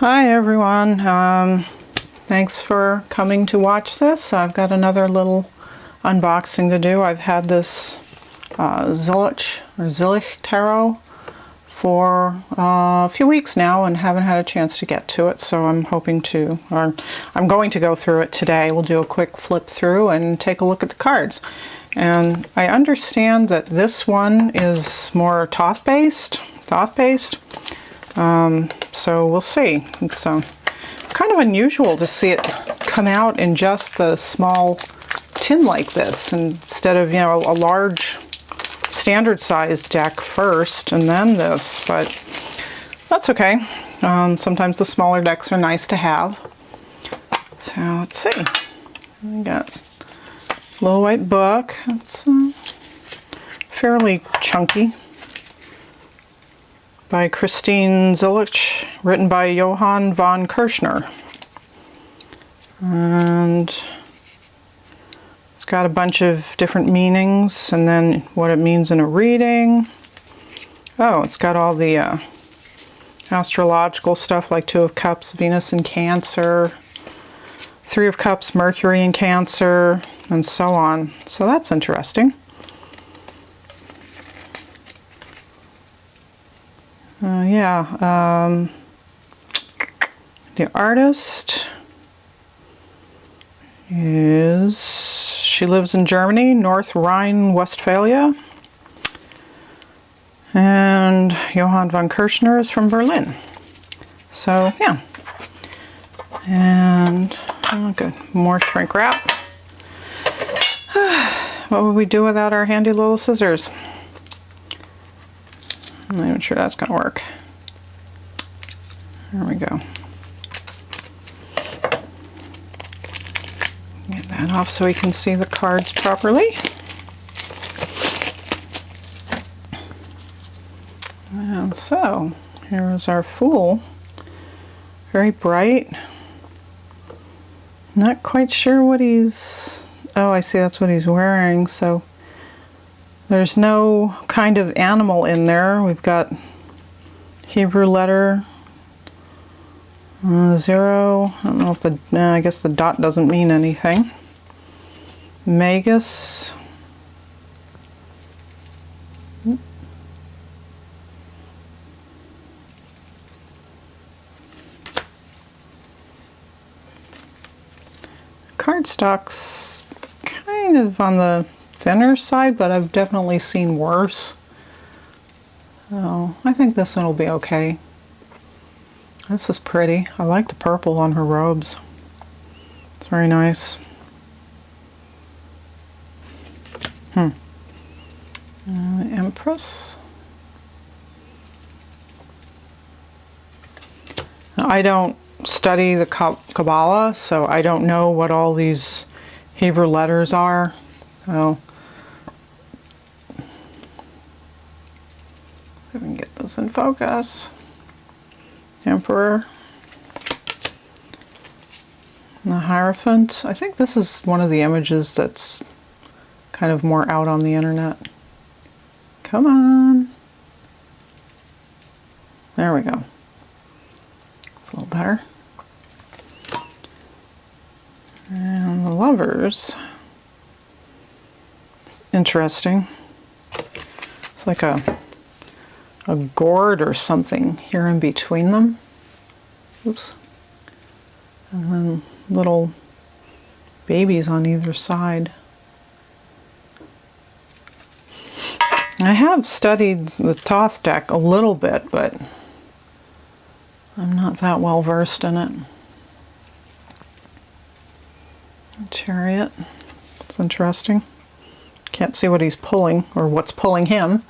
Hi everyone, thanks for coming to watch this. I've got another little unboxing to do. I've had this Zillich Tarot for a few weeks now and haven't had a chance to get to it, so I'm going to go through it today. We'll do a quick flip through and take a look at the cards. And I understand that this one is more Thoth-based. So we'll see. It's kind of unusual to see it come out in just the small tin like this instead of, you know, a large standard size deck first and then this, but that's okay. Sometimes the smaller decks are nice to have. So let's see. We got a little white book. It's fairly chunky. By Christine Zillich, written by Johan von Kirschner. And it's got a bunch of different meanings and then what it means in a reading. Oh, it's got all the astrological stuff like Two of Cups, Venus in Cancer, Three of Cups, Mercury in Cancer, and so on. So that's interesting. The artist she lives in Germany, North Rhine-Westphalia, and Johan von Kirschner is from Berlin. So yeah, and good, more shrink wrap. What would we do without our handy little scissors? I'm not even sure that's going to work. There we go. Get that off so we can see the cards properly. And so, here is our Fool. Very bright. Not quite sure what he's... Oh, I see, that's what he's wearing, so... There's no kind of animal in there. We've got Hebrew letter 0. I don't know if I guess the dot doesn't mean anything. Magus. Cardstock's kind of on the thinner side, but I've definitely seen worse. So I think this one will be okay. This is pretty. I like the purple on her robes. It's very nice. Empress. Now, I don't study the Kabbalah, so I don't know what all these Hebrew letters are. So if we can get this in focus. Emperor. And the Hierophant. I think this is one of the images that's kind of more out on the internet. Come on. There we go. It's a little better. And the Lovers. It's interesting. It's like a gourd or something here in between them. Oops. And then little babies on either side. I have studied the Thoth deck a little bit, but I'm not that well versed in it. Chariot. It's interesting. Can't see what he's pulling or what's pulling him.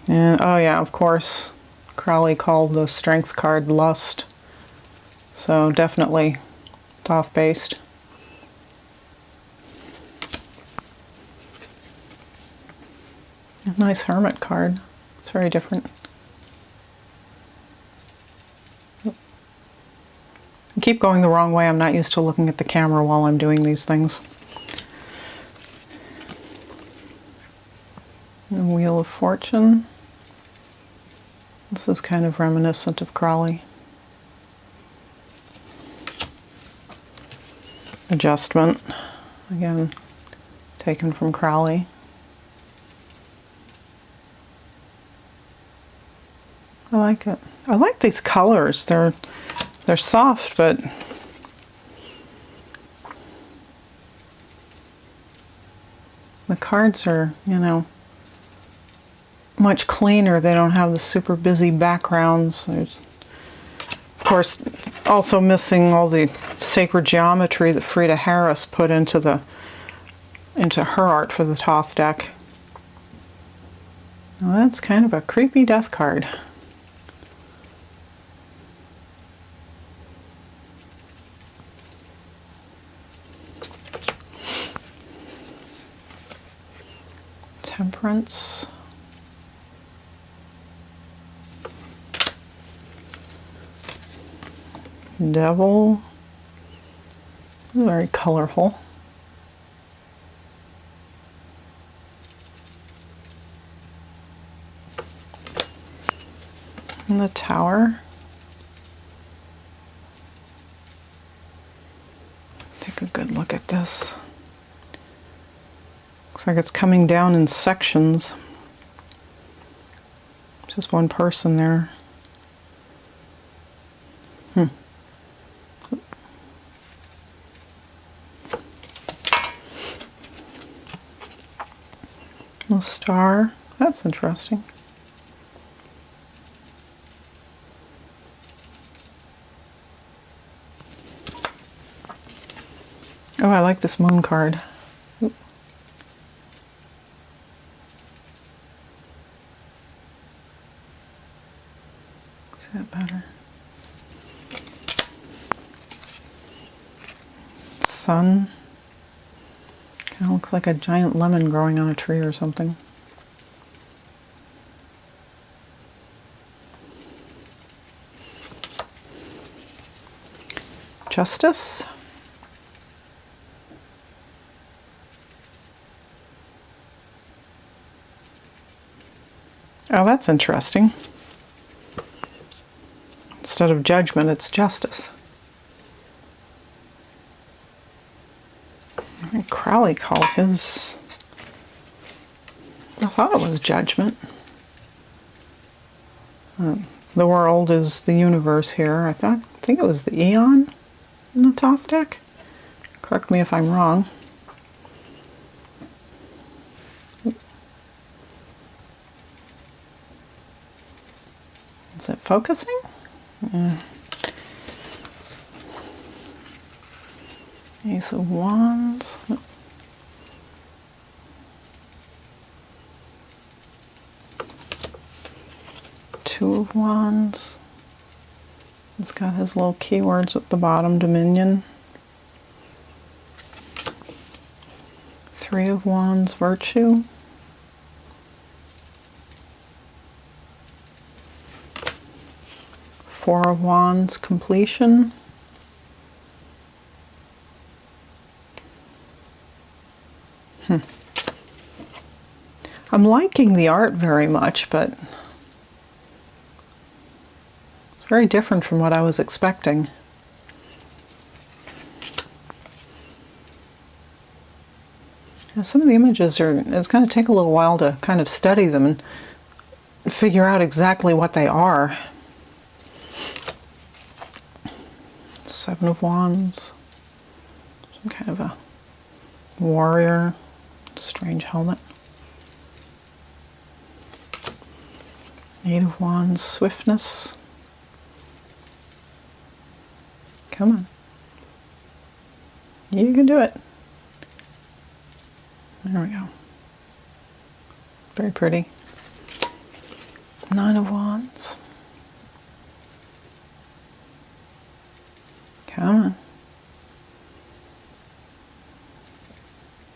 And oh yeah, of course, Crowley called the Strength card Lust. So definitely Thoth-based. A nice Hermit card. It's very different. I keep going the wrong way. I'm not used to looking at the camera while I'm doing these things. The Wheel of Fortune. This is kind of reminiscent of Crowley. Adjustment, again, taken from Crowley. I like it. I like these colors. They're soft, but the cards are, you know, much cleaner. They don't have the super busy backgrounds. There's, of course, also missing all the sacred geometry that Frida Harris put into her art for the Thoth deck. Well, that's kind of a creepy death card. Temperance. Devil. Very colorful. And the Tower. Take a good look at this. Looks like it's coming down in sections. Just one person there. A star. That's interesting. Oh, I like this moon card. Oop. Is that better? Sun. Kind of looks like a giant lemon growing on a tree or something. Justice. Oh, that's interesting. Instead of judgment, it's justice. I think Crowley called his... I thought it was judgment. The world is the universe here. I think it was the Eon in the Thoth deck. Correct me if I'm wrong. Is it focusing? Yeah. Ace of Wands. Two of Wands. It's got his little keywords at the bottom, Dominion. Three of Wands, Virtue. Four of Wands, Completion. I'm liking the art very much, but it's very different from what I was expecting. Now, some of the images it's going to take a little while to kind of study them and figure out exactly what they are. Seven of Wands, some kind of a warrior, strange helmet. Eight of Wands, Swiftness. Come on. You can do it. There we go. Very pretty. Nine of Wands. Come on.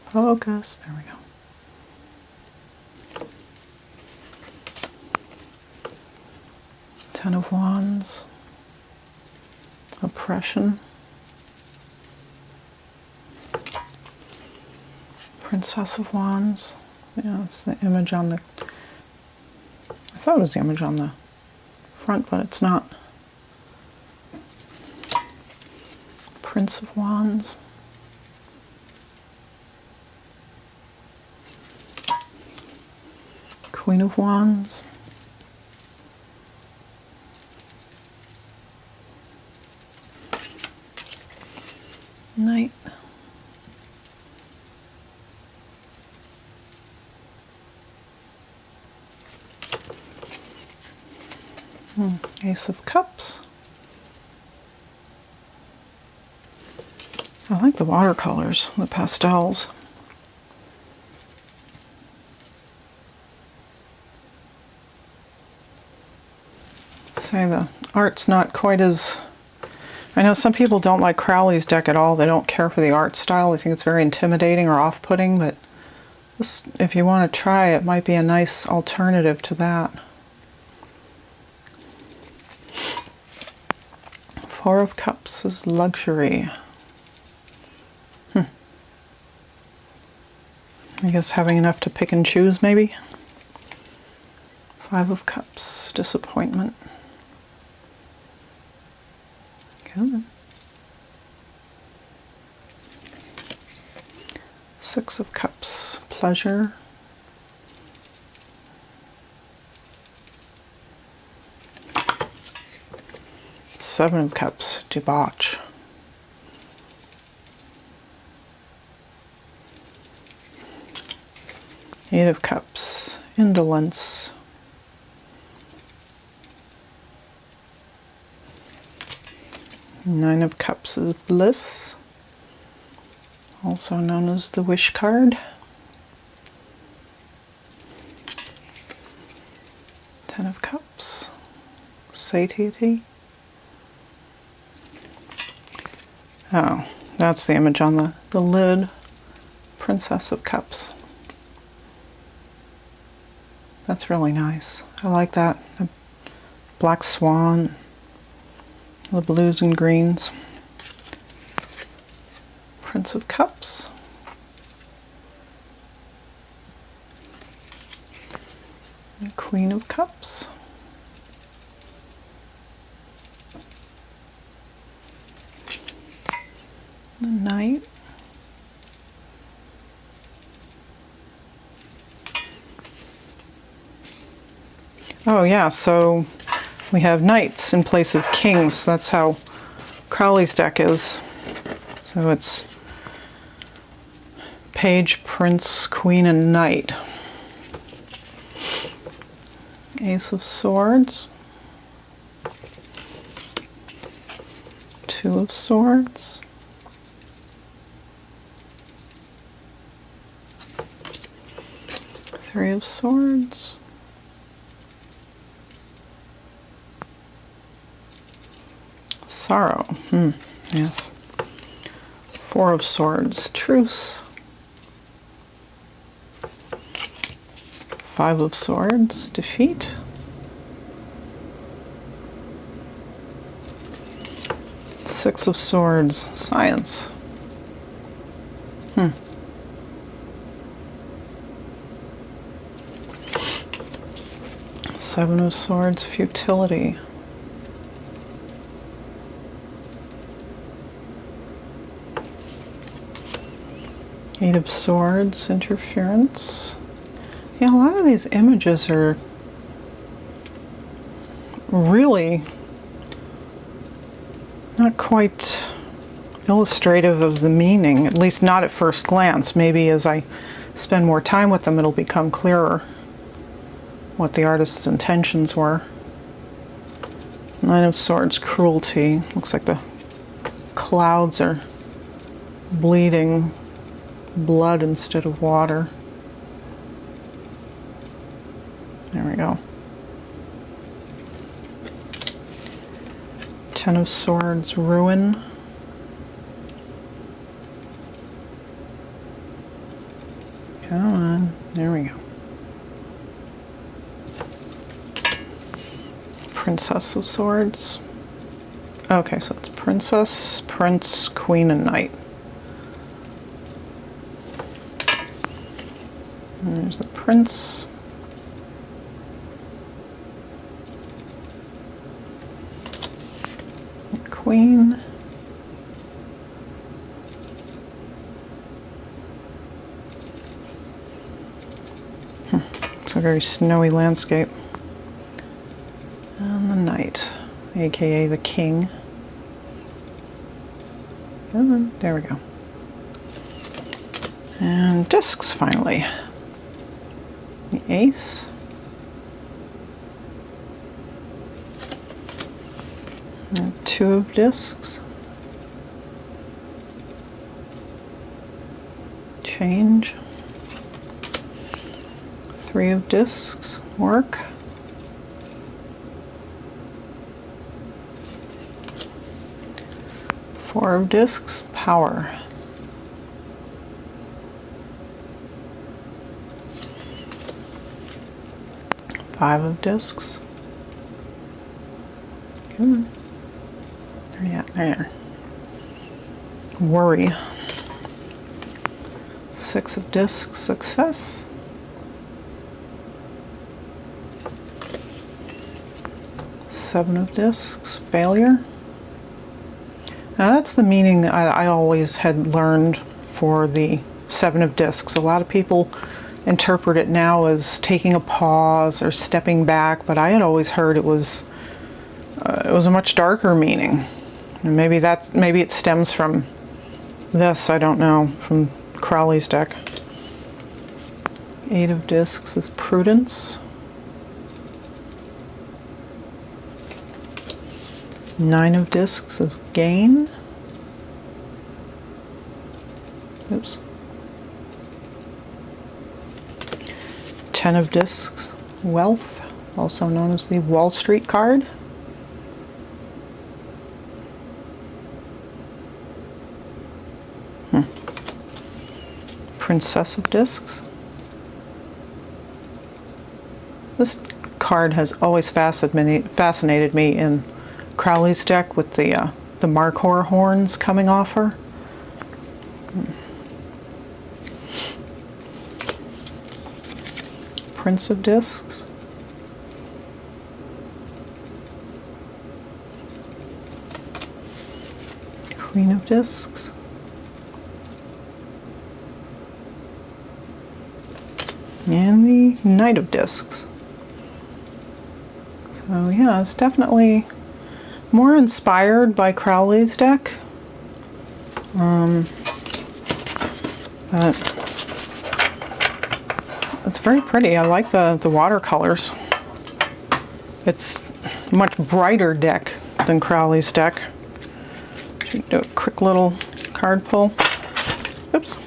Focus. There we go. Ten of Wands. Oppression. Princess of Wands. Yeah, it's the image on the... I thought it was the image on the front, but it's not. Prince of Wands. Queen of Wands. Knight. Ace of Cups. I like the watercolors, the pastels. Say the art's not quite as... I know some people don't like Crowley's deck at all. They don't care for the art style. They think it's very intimidating or off-putting, but this, if you want to try, it might be a nice alternative to that. Four of Cups is luxury. I guess having enough to pick and choose, maybe. Five of Cups, disappointment. Okay. Six of Cups, pleasure. Seven of Cups, debauch. Eight of Cups, indolence. Nine of Cups is bliss, also known as the wish card. 10 of Cups, satiety. Oh, that's the image on the lid. Princess of Cups. That's really nice. I like that. The black swan, the blues and greens. Prince of Cups. And Queen of Cups. The Knight. Oh yeah, so we have knights in place of kings. That's how Crowley's deck is. So it's page, prince, queen, and knight. Ace of Swords. Two of Swords. Three of Swords. Sorrow. Yes. Four of Swords. Truce. Five of Swords. Defeat. Six of Swords. Science. Seven of Swords. Futility. Eight of Swords, interference. Yeah, a lot of these images are really not quite illustrative of the meaning, at least not at first glance. Maybe as I spend more time with them, it'll become clearer what the artist's intentions were. Nine of Swords, cruelty. Looks like the clouds are bleeding blood instead of water. There we go. Ten of Swords, ruin. Come on, there we go. Princess of Swords. Okay, so it's princess, prince, queen, and knight. There's the Prince. The Queen. It's a very snowy landscape. And the Knight, aka the King. And there we go. And discs finally. The Ace. And 2 of discs. Change. 3 of discs. Work. 4 of discs. Power. 5 of discs. Come on. Where you at? There. Worry. 6 of discs. Success. 7 of discs. Failure. Now that's the meaning I always had learned for the 7 of discs. A lot of people interpret it now as taking a pause or stepping back, but I had always heard it was a much darker meaning. And maybe it stems from this, I don't know, from Crowley's deck. 8 of discs is prudence. 9 of discs is gain. Oops. 10 of discs, wealth, also known as the Wall Street card. Princess of discs. This card has always fascinated me in Crowley's deck with the Markhor horns coming off her. Prince of discs. Queen of discs. And the Knight of discs. So yeah, it's definitely more inspired by Crowley's deck. But it's very pretty. I like the watercolors. It's a much brighter deck than Crowley's deck. Should do a quick little card pull. Oops.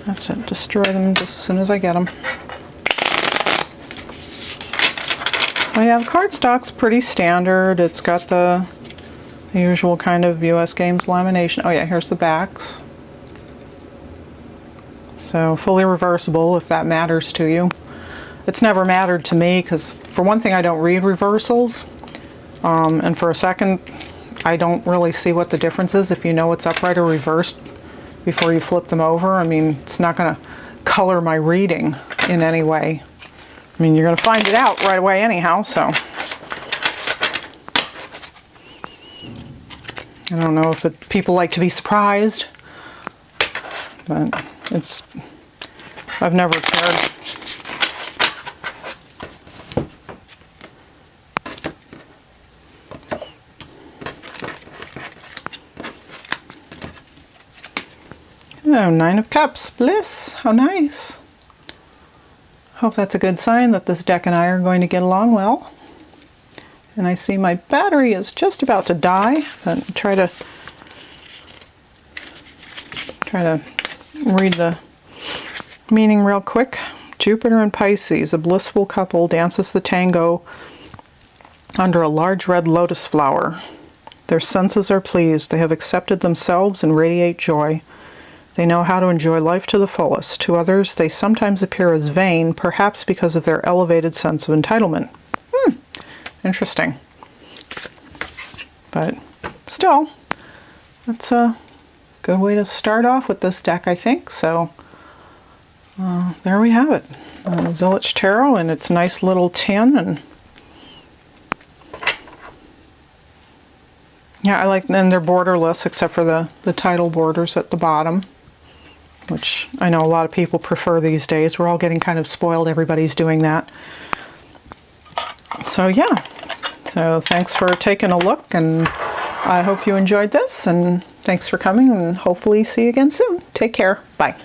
That's it. Destroy them just as soon as I get them. So yeah, the cardstock's pretty standard. It's got the usual kind of US Games lamination. Oh yeah, here's the backs. So fully reversible if that matters to you. It's never mattered to me because for one thing I don't read reversals, and for a second I don't really see what the difference is if you know it's upright or reversed before you flip them over. I mean, it's not going to color my reading in any way. I mean, you're going to find it out right away anyhow, so. I don't know if people like to be surprised, but I've never cared. Oh, 9 of Cups, bliss, how nice. Hope that's a good sign that this deck and I are going to get along well. And I see my battery is just about to die, but try to read the meaning real quick. Jupiter and Pisces, a blissful couple, dances the tango under a large red lotus flower. Their senses are pleased. They have accepted themselves and radiate joy. They know how to enjoy life to the fullest. To others, they sometimes appear as vain, perhaps because of their elevated sense of entitlement. Interesting. But still, that's a good way to start off with this deck, I think. So there we have it. Zillich Tarot in its nice little tin. And yeah, I like, and they're borderless except for the title borders at the bottom, which I know a lot of people prefer these days. We're all getting kind of spoiled. Everybody's doing that. So yeah, so thanks for taking a look, and I hope you enjoyed this, and thanks for coming, and hopefully see you again soon. Take care. Bye.